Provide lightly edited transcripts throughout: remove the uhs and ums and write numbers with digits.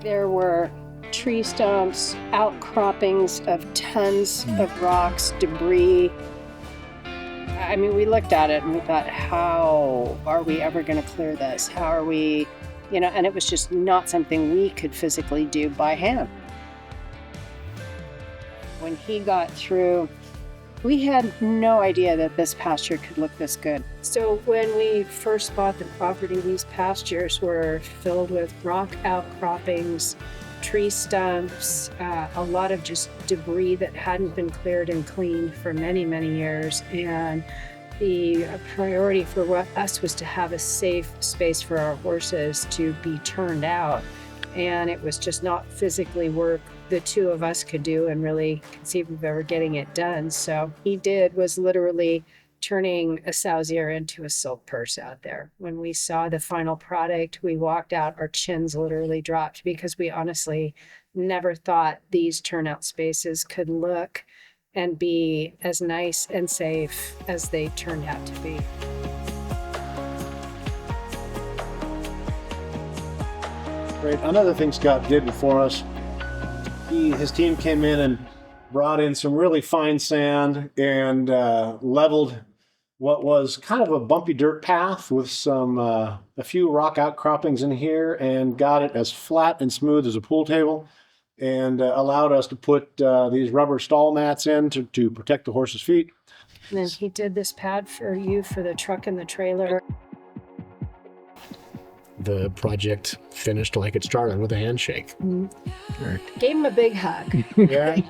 There were tree stumps, outcroppings of tons of rocks, debris. I mean, we looked at it and we thought, how are we ever going to clear this? How are we, and it was just not something we could physically do by hand. When he got through, we had no idea that this pasture could look this good. So when we first bought the property, these pastures were filled with rock outcroppings, tree stumps, a lot of just debris that hadn't been cleared and cleaned for many, many years. And the priority for us was to have a safe space for our horses to be turned out. And it was just not physically work the two of us could do and really conceive of ever getting it done. So he was literally turning a sow's ear into a silk purse out there. When we saw the final product, we walked out, our chins literally dropped because we honestly never thought these turnout spaces could look and be as nice and safe as they turned out to be. Great. Another thing Scott did before us, his team came in and brought in some really fine sand and leveled what was kind of a bumpy dirt path with a few rock outcroppings in here, and got it as flat and smooth as a pool table, and allowed us to put these rubber stall mats in to protect the horse's feet. And then he did this pad for you for the truck and the trailer. The project finished like it started, with a handshake. Mm-hmm. Gave him a big hug. Yeah,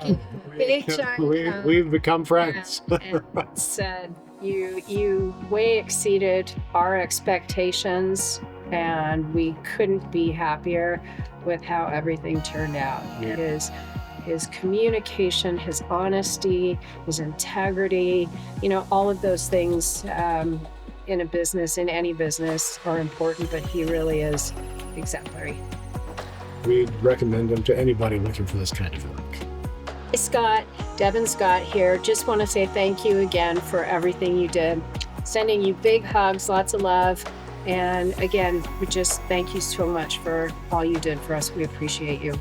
Big giant we've become friends. And said, you way exceeded our expectations, and we couldn't be happier with how everything turned out. Yeah. His communication, his honesty, his integrity, all of those things in a business, in any business, are important, but he really is exemplary. We'd recommend him to anybody looking for this kind of work. Hey Scott, Devin Scott here. Just want to say thank you again for everything you did. Sending you big hugs, lots of love. And again, we just thank you so much for all you did for us. We appreciate you.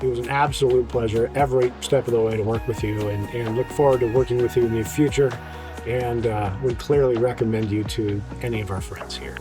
It was an absolute pleasure every step of the way to work with you, and look forward to working with you in the future. And would clearly recommend you to any of our friends here.